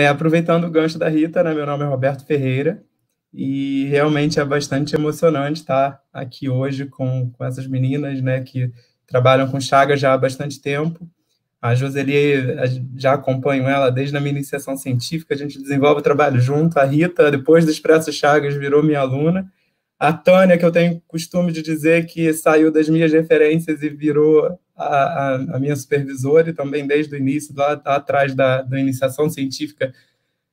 Aproveitando o gancho da Rita, né, meu nome é Roberto Ferreira, e realmente é bastante emocionante estar aqui hoje com essas meninas, né, que trabalham com Chagas já há bastante tempo. A Joseli, já acompanho ela desde a minha iniciação científica, a gente desenvolve o trabalho junto. A Rita, depois do Expresso Chagas, virou minha aluna. A Tânia, que eu tenho costume de dizer que saiu das minhas referências e virou a minha supervisora, e também desde o início, lá atrás da iniciação científica,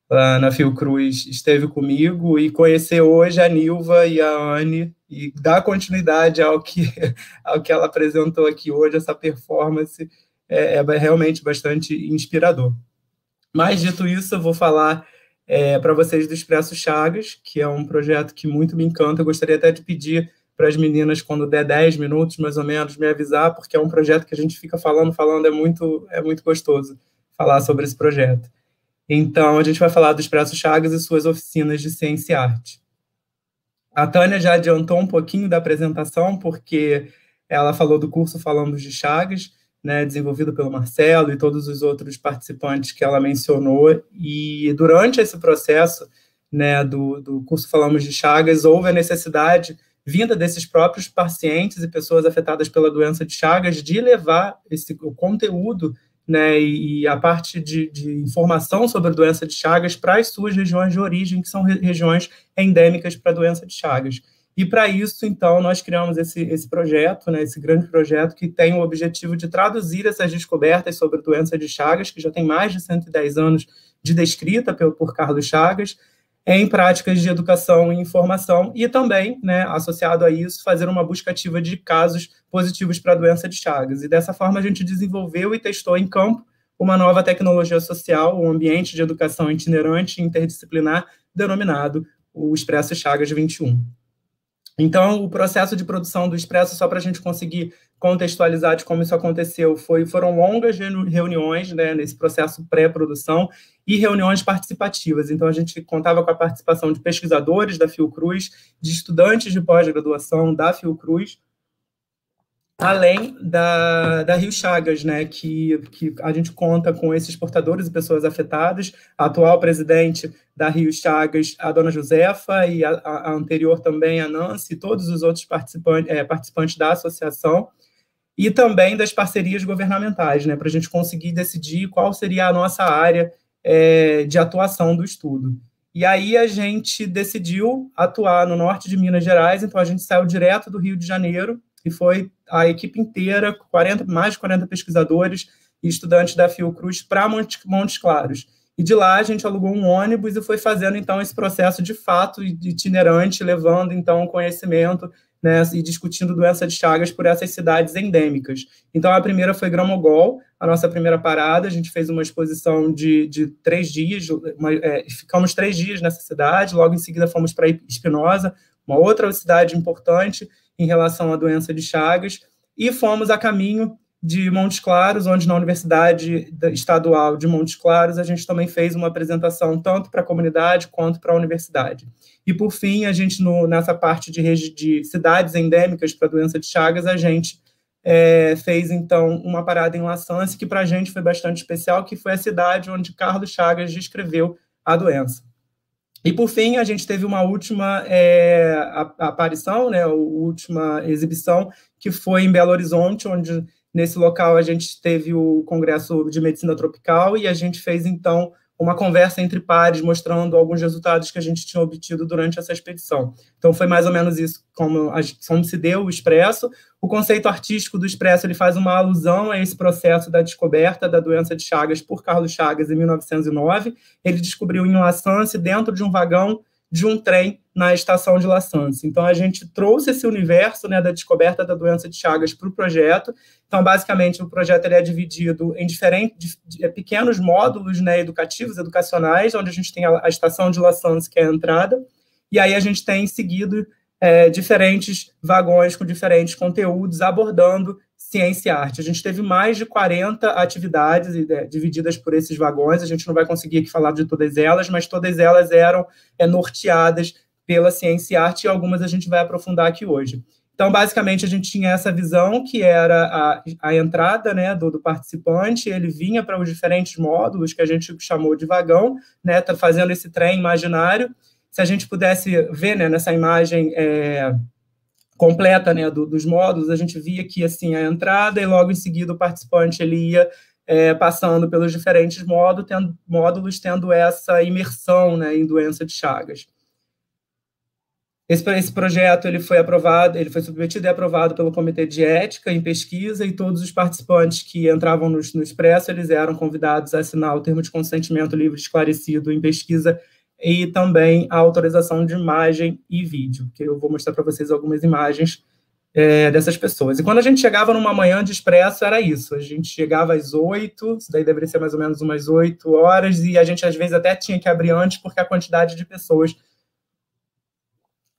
lá na Fiocruz, esteve comigo, e conhecer hoje a Nilva e a Anne, e dar continuidade ao que ela apresentou aqui hoje, essa performance, é realmente bastante inspirador. Mas, dito isso, eu vou falar para vocês do Expresso Chagas, que é um projeto que muito me encanta. Eu gostaria até de pedir para as meninas, quando der 10 minutos, mais ou menos, me avisar, porque é um projeto que a gente fica falando, é muito gostoso falar sobre esse projeto. Então, a gente vai falar do Expresso Chagas e suas oficinas de ciência e arte. A Tânia já adiantou um pouquinho da apresentação, porque ela falou do curso Falamos de Chagas, né, desenvolvido pelo Marcelo e todos os outros participantes que ela mencionou, e durante esse processo, né, do curso Falamos de Chagas, houve a necessidade, vinda desses próprios pacientes e pessoas afetadas pela doença de Chagas, de levar o conteúdo, né, e a parte de informação sobre a doença de Chagas para as suas regiões de origem, que são regiões endêmicas para a doença de Chagas. E para isso, então, nós criamos esse projeto, né, esse grande projeto que tem o objetivo de traduzir essas descobertas sobre a doença de Chagas, que já tem mais de 110 anos de descrita por Carlos Chagas, em práticas de educação e informação, e também, né, associado a isso, fazer uma busca ativa de casos positivos para a doença de Chagas. E dessa forma a gente desenvolveu e testou em campo uma nova tecnologia social, um ambiente de educação itinerante e interdisciplinar, denominado o Expresso Chagas 21. Então, o processo de produção do Expresso, só para a gente conseguir contextualizar de como isso aconteceu, foram longas reuniões, né, nesse processo pré-produção, e reuniões participativas. Então, a gente contava com a participação de pesquisadores da Fiocruz, de estudantes de pós-graduação da Fiocruz, além da Rio Chagas, né, que a gente conta com esses portadores e pessoas afetadas, a atual presidente da Rio Chagas, a dona Josefa, e a anterior também, a Nancy, e todos os outros participantes da associação, e também das parcerias governamentais, né, para a gente conseguir decidir qual seria a nossa área de atuação do estudo. E aí a gente decidiu atuar no norte de Minas Gerais, então a gente saiu direto do Rio de Janeiro, e foi a equipe inteira, mais de 40 pesquisadores e estudantes da Fiocruz, para Montes Claros. E de lá a gente alugou um ônibus e foi fazendo, então, esse processo de fato itinerante, levando, então, conhecimento, né, e discutindo doença de Chagas por essas cidades endêmicas. Então, a primeira foi Grão-Mogol, a nossa primeira parada. A gente fez uma exposição de 3 dias, ficamos 3 dias nessa cidade, logo em seguida fomos para Espinosa, uma outra cidade importante em relação à doença de Chagas, e fomos a caminho de Montes Claros, onde na Universidade Estadual de Montes Claros a gente também fez uma apresentação tanto para a comunidade quanto para a universidade. E, por fim, a gente, nessa parte de cidades endêmicas para a doença de Chagas, a gente fez, então, uma parada em La Sance, que para a gente foi bastante especial, que foi a cidade onde Carlos Chagas descreveu a doença. E, por fim, a gente teve uma última aparição, né, a última exibição, que foi em Belo Horizonte, onde, nesse local, a gente teve o Congresso de Medicina Tropical, e a gente fez, então, uma conversa entre pares, mostrando alguns resultados que a gente tinha obtido durante essa expedição. Então, foi mais ou menos isso, como se deu o Expresso. O conceito artístico do Expresso, ele faz uma alusão a esse processo da descoberta da doença de Chagas por Carlos Chagas em 1909. Ele descobriu em La Sance, dentro de um vagão de um trem na estação de La Sance. Então, a gente trouxe esse universo, né, da descoberta da doença de Chagas para o projeto. Então, basicamente, o projeto ele é dividido em pequenos módulos, né, educacionais, onde a gente tem a estação de La Sance, que é a entrada, e aí a gente tem, em seguida, diferentes vagões com diferentes conteúdos, abordando ciência e arte. A gente teve mais de 40 atividades divididas por esses vagões. A gente não vai conseguir aqui falar de todas elas, mas todas elas eram norteadas pela ciência e arte, e algumas a gente vai aprofundar aqui hoje. Então, basicamente, a gente tinha essa visão, que era a entrada, né, do participante, ele vinha para os diferentes módulos, que a gente chamou de vagão, né, tá fazendo esse trem imaginário. Se a gente pudesse ver, né, nessa imagem completa, né, dos módulos, a gente via que, assim, a entrada, e logo em seguida o participante ele ia passando pelos diferentes módulos, tendo essa imersão, né, em doença de Chagas. Esse projeto ele foi aprovado, ele foi submetido e aprovado pelo Comitê de Ética em Pesquisa, e todos os participantes que entravam no Expresso, eles eram convidados a assinar o termo de consentimento livre e esclarecido em pesquisa, e também a autorização de imagem e vídeo, que eu vou mostrar para vocês algumas imagens dessas pessoas. E quando a gente chegava numa manhã de Expresso, era isso, a gente chegava às 8, isso daí deveria ser mais ou menos umas 8 horas, e a gente às vezes até tinha que abrir antes, porque a quantidade de pessoas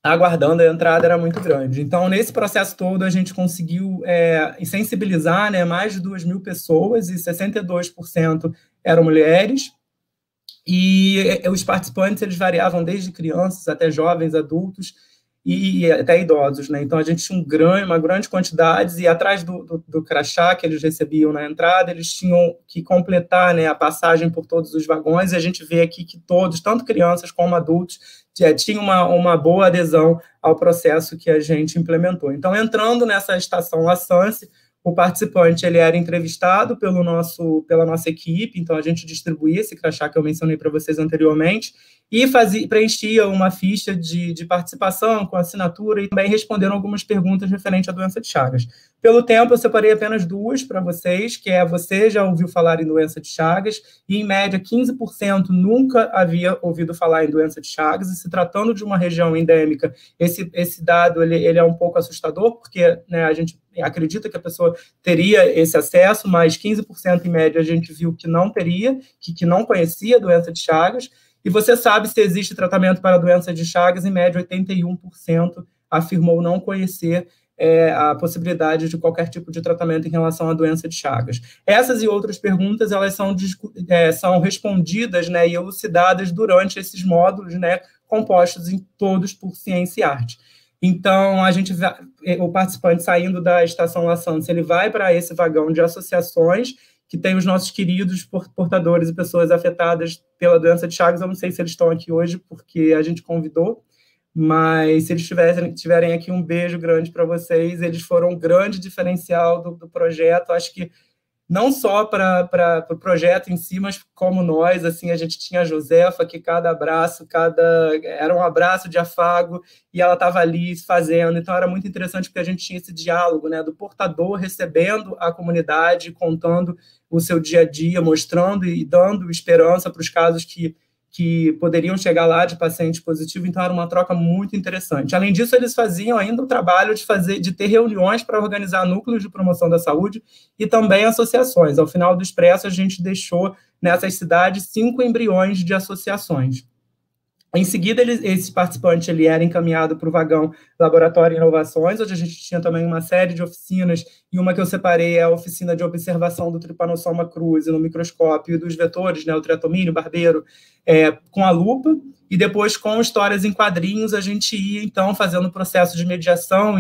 aguardando a entrada era muito grande. Então, nesse processo todo, a gente conseguiu sensibilizar, né, mais de 2.000 pessoas, e 62% eram mulheres, e os participantes eles variavam desde crianças até jovens, adultos, e até idosos, né? Então, a gente tinha uma grande quantidade, e atrás do crachá que eles recebiam na entrada, eles tinham que completar, né, a passagem por todos os vagões, e a gente vê aqui que todos, tanto crianças como adultos, tinham uma boa adesão ao processo que a gente implementou. Então, entrando nessa estação La Sance, o participante ele era entrevistado pela nossa equipe, então a gente distribuía esse crachá que eu mencionei para vocês anteriormente, e preenchia uma ficha de participação com assinatura, e também responderam algumas perguntas referentes à doença de Chagas. Pelo tempo, eu separei apenas 2 para vocês, que você já ouviu falar em doença de Chagas, e em média 15% nunca havia ouvido falar em doença de Chagas, e se tratando de uma região endêmica, esse dado ele é um pouco assustador, porque, né, a gente acredita que a pessoa teria esse acesso, mas 15% em média a gente viu que não teria, que não conhecia a doença de Chagas. E você sabe se existe tratamento para a doença de Chagas, em média 81% afirmou não conhecer a possibilidade de qualquer tipo de tratamento em relação à doença de Chagas. Essas e outras perguntas, elas são respondidas, né, e elucidadas durante esses módulos, né, compostos em todos por ciência e arte. Então, o participante saindo da estação La Sance, ele vai para esse vagão de associações, que tem os nossos queridos portadores e pessoas afetadas pela doença de Chagas. Eu não sei se eles estão aqui hoje, porque a gente convidou, mas se eles tiverem aqui, um beijo grande para vocês. Eles foram um grande diferencial do projeto. Acho que não só para o projeto em si, mas como nós, assim, a gente tinha a Josefa, que cada abraço, era um abraço de afago, e ela estava ali fazendo. Então, era muito interessante, porque a gente tinha esse diálogo, né, do portador recebendo a comunidade, contando o seu dia a dia, mostrando e dando esperança para os casos que poderiam chegar lá de paciente positivo. Então, era uma troca muito interessante. Além disso, eles faziam ainda o trabalho de ter reuniões para organizar núcleos de promoção da saúde e também associações. Ao final do Expresso, a gente deixou nessas cidades 5 embriões de associações. Em seguida, esse participante ele era encaminhado para o vagão Laboratório e Inovações, onde a gente tinha também uma série de oficinas, e uma que eu separei é a oficina de observação do Trypanosoma cruzi no microscópio, e dos vetores, né, o triatomínio, barbeiro, com a lupa, e depois, com histórias em quadrinhos, a gente ia, então, fazendo o processo de mediação,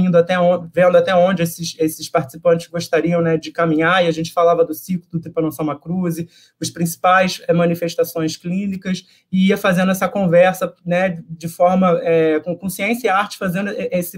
vendo até onde esses participantes gostariam, né, de caminhar, e a gente falava do ciclo do Trypanosoma cruzi, os principais manifestações clínicas, e ia fazendo essa conversa, né, de forma, com ciência e arte, fazendo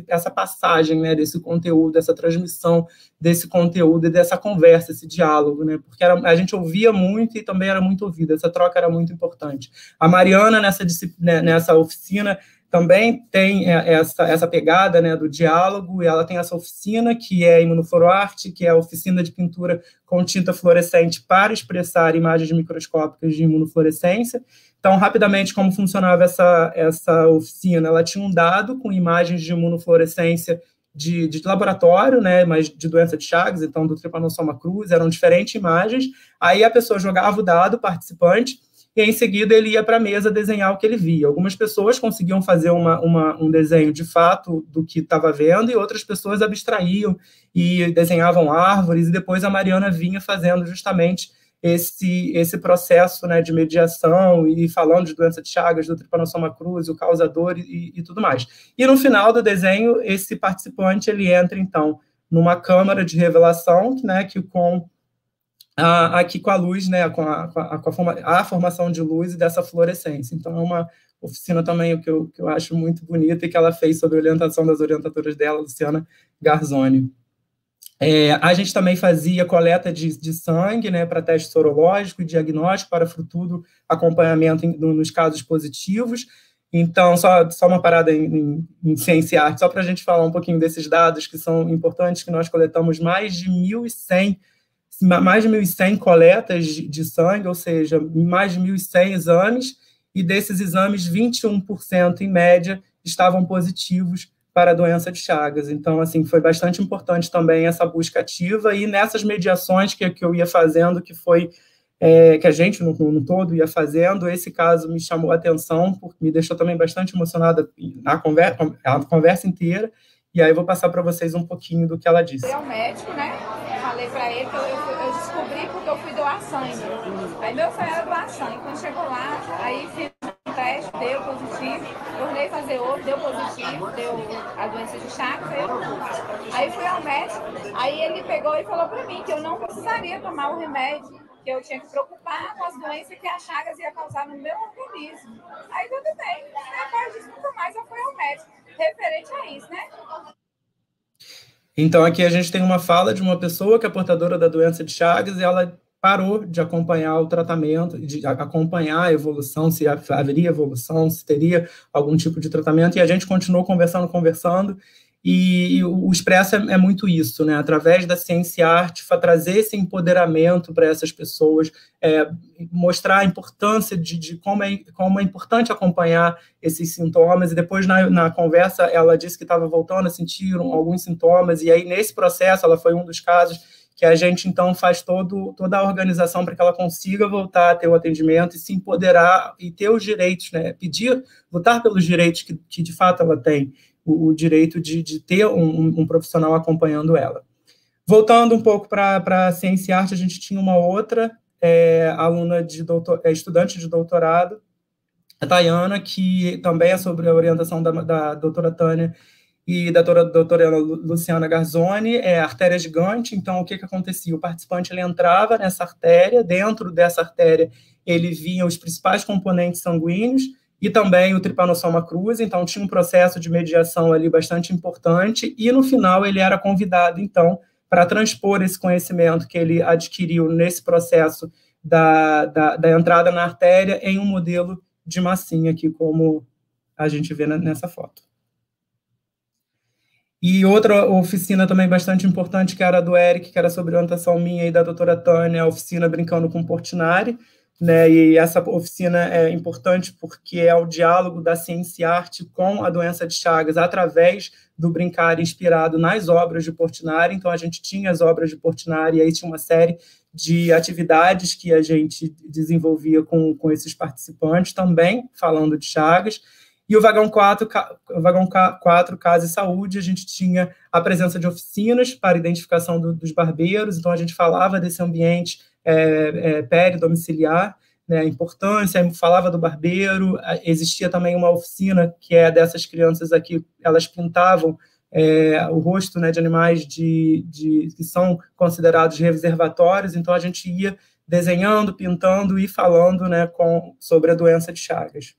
essa passagem, né, desse conteúdo, essa transmissão desse conteúdo e dessa conversa, esse diálogo, né, porque a gente ouvia muito e também era muito ouvido, essa troca era muito importante. A Mariana, nessa oficina, também tem essa pegada, né, do diálogo, e ela tem essa oficina que é Imunofluoarte, que é a oficina de pintura com tinta fluorescente para expressar imagens microscópicas de imunofluorescência. Então, rapidamente, como funcionava essa oficina? Ela tinha um dado com imagens de imunofluorescência de laboratório, né, mas de doença de Chagas, então do Trypanosoma cruzi, eram diferentes imagens. Aí a pessoa jogava o dado, participante, e em seguida ele ia para a mesa desenhar o que ele via. Algumas pessoas conseguiam fazer um desenho de fato do que estava vendo, e outras pessoas abstraíam e desenhavam árvores, e depois a Mariana vinha fazendo justamente esse processo, né, de mediação e falando de doença de Chagas, do Trypanosoma cruzi, o causador e tudo mais. E no final do desenho, esse participante ele entra, então, numa câmara de revelação, né, que aqui com a luz, né, com a formação de luz e dessa fluorescência. Então, é uma oficina também que eu acho muito bonita e que ela fez sob a orientação das orientadoras dela, Luciana Garzoni. A gente também fazia coleta de sangue, né, para teste sorológico e diagnóstico, para futuro acompanhamento nos casos positivos. Então, só uma parada em ciência e arte, só para a gente falar um pouquinho desses dados que são importantes, que nós coletamos mais de 1.100 coletas de sangue, ou seja, mais de 1.100 exames, e desses exames, 21%, em média, estavam positivos para a doença de Chagas. Então, assim, foi bastante importante também essa busca ativa, e nessas mediações que eu ia fazendo, que a gente, no todo, ia fazendo, esse caso me chamou a atenção, porque me deixou também bastante emocionada a conversa inteira, e aí eu vou passar para vocês um pouquinho do que ela disse. Eu médico, né? Falei para ele que eu descobri porque eu fui doar sangue. Aí meu sonho era doar sangue. Quando chegou lá, aí fiz um teste, deu positivo, tornei fazer outro, deu positivo, deu a doença de Chagas, aí fui ao médico, aí ele pegou e falou para mim que eu não precisaria tomar o remédio, que eu tinha que preocupar com as doenças que a Chagas ia causar no meu organismo. Aí tudo bem, a parte disso nunca mais eu fui ao médico, referente a isso, né? Então, aqui a gente tem uma fala de uma pessoa que é portadora da doença de Chagas e ela parou de acompanhar o tratamento, de acompanhar a evolução, se haveria evolução, se teria algum tipo de tratamento, e a gente continuou conversando, e o Expresso é muito isso, né? Através da ciência e arte, trazer esse empoderamento para essas pessoas, mostrar a importância de como é importante acompanhar esses sintomas, e depois na conversa ela disse que estava voltando a sentir alguns sintomas, e aí nesse processo ela foi um dos casos que a gente, então, faz toda a organização para que ela consiga voltar a ter o atendimento e se empoderar e ter os direitos, né? Lutar pelos direitos que de fato ela tem, o direito de ter um profissional acompanhando ela. Voltando um pouco para a ciência e arte, a gente tinha uma outra aluna estudante de doutorado, a Tayana, que também é sobre a orientação da doutora Tânia e da doutora Luciana Garzoni, artéria gigante. Então, o que acontecia? O participante ele entrava nessa artéria, dentro dessa artéria ele vinha os principais componentes sanguíneos e também o Trypanosoma cruzi, então tinha um processo de mediação ali bastante importante, e no final ele era convidado, então, para transpor esse conhecimento que ele adquiriu nesse processo da entrada na artéria em um modelo de massinha, aqui como a gente vê nessa foto. E outra oficina também bastante importante, que era a do Eric, que era sobre orientação minha e da doutora Tânia, a oficina Brincando com Portinari, né? E essa oficina é importante porque é o diálogo da ciência e arte com a doença de Chagas, através do brincar inspirado nas obras de Portinari. Então, a gente tinha as obras de Portinari, e aí tinha uma série de atividades que a gente desenvolvia com esses participantes, também falando de Chagas. E o vagão 4, Casa e Saúde, a gente tinha a presença de oficinas para identificação dos barbeiros, então a gente falava desse ambiente peridomiciliar, né, a importância, falava do barbeiro. Existia também uma oficina que é dessas crianças aqui, elas pintavam o rosto, né, de animais que são considerados reservatórios, então a gente ia desenhando, pintando e falando, né, sobre a doença de Chagas.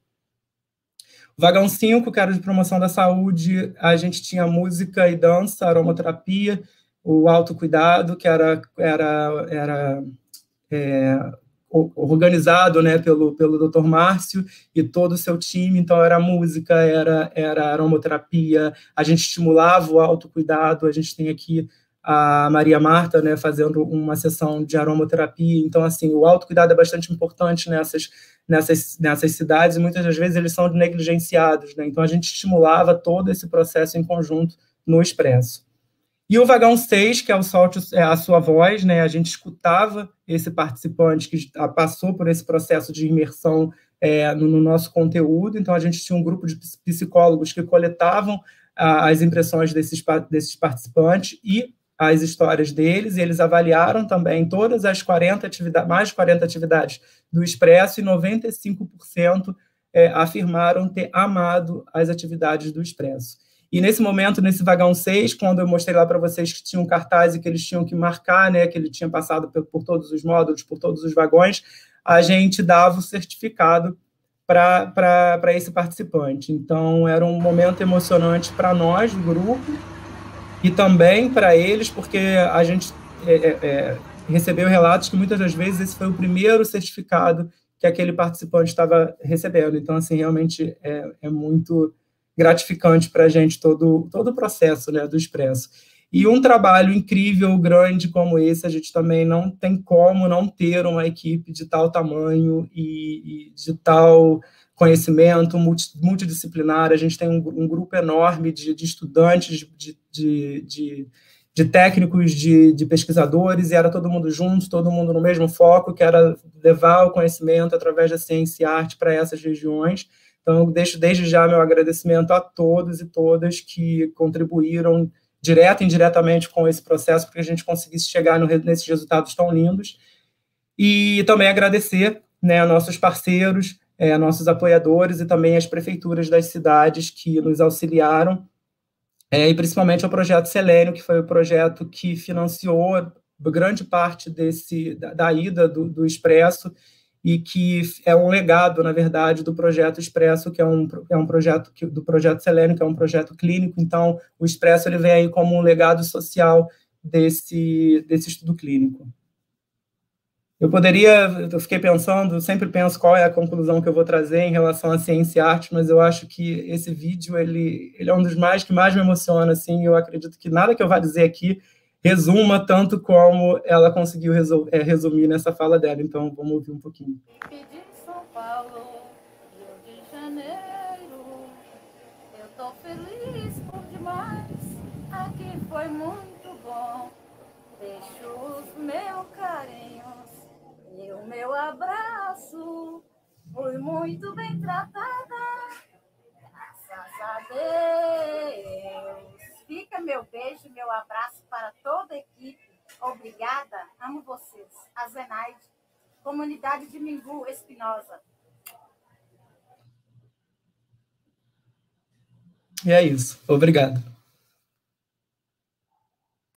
Vagão 5, que era de promoção da saúde, a gente tinha música e dança, aromaterapia, o autocuidado, que era organizado, né, pelo Dr. Márcio e todo o seu time. Então, era música, era aromaterapia, a gente estimulava o autocuidado. A gente tem aqui a Maria Marta, né, fazendo uma sessão de aromaterapia. Então, assim, o autocuidado é bastante importante nessas cidades, e muitas das vezes eles são negligenciados, né? Então, a gente estimulava todo esse processo em conjunto no Expresso. E o vagão 6, que é o Solte a Sua Voz, né? A gente escutava esse participante que passou por esse processo de imersão no nosso conteúdo. Então, a gente tinha um grupo de psicólogos que coletavam as impressões desses participantes e as histórias deles, e eles avaliaram também todas as 40 atividades, mais de 40 atividades do Expresso, e 95% afirmaram ter amado as atividades do Expresso. E nesse momento, nesse vagão 6, quando eu mostrei lá para vocês que tinha um cartaz e que eles tinham que marcar, né, que ele tinha passado por todos os módulos, por todos os vagões, a gente dava o certificado para esse participante. Então, era um momento emocionante para nós, do grupo, e também para eles, porque a gente recebeu relatos que muitas das vezes esse foi o primeiro certificado que aquele participante estava recebendo. Então, assim, realmente é muito gratificante para a gente todo o processo, né, do Expresso. E um trabalho incrível, grande como esse, a gente também não tem como não ter uma equipe de tal tamanho e de tal conhecimento multidisciplinar. A gente tem um grupo enorme de estudantes, de técnicos, de pesquisadores, e era todo mundo junto, todo mundo no mesmo foco, que era levar o conhecimento através da ciência e arte para essas regiões. Então, eu deixo desde já meu agradecimento a todos e todas que contribuíram direta e indiretamente com esse processo, para que a gente conseguisse chegar nesses resultados tão lindos. E também agradecer, né, a nossos parceiros, a nossos apoiadores, e também as prefeituras das cidades que nos auxiliaram, e principalmente ao Projeto Selênio, que foi o projeto que financiou grande parte da ida do Expresso, e que é um legado, na verdade, do Projeto Expresso, que é um projeto do Projeto Selênio, que é um projeto clínico. Então, o Expresso ele vem aí como um legado social desse estudo clínico. Eu fiquei pensando, sempre penso qual é a conclusão que eu vou trazer em relação à ciência e arte, mas eu acho que esse vídeo, ele é um dos que mais me emociona, assim. Eu acredito que nada que eu vá dizer aqui resuma tanto como ela conseguiu resumir nessa fala dela. Então, vamos ouvir um pouquinho. De São Paulo, Rio de Janeiro, eu tô feliz por demais, aqui foi muito bom. Deixo os meus carinhos e o meu abraço, fui muito bem tratada, graças a Deus. Fica meu beijo, meu abraço para toda a equipe. Obrigada, amo vocês. A Zenaide, comunidade de Mingu Espinosa. E é isso. Obrigado.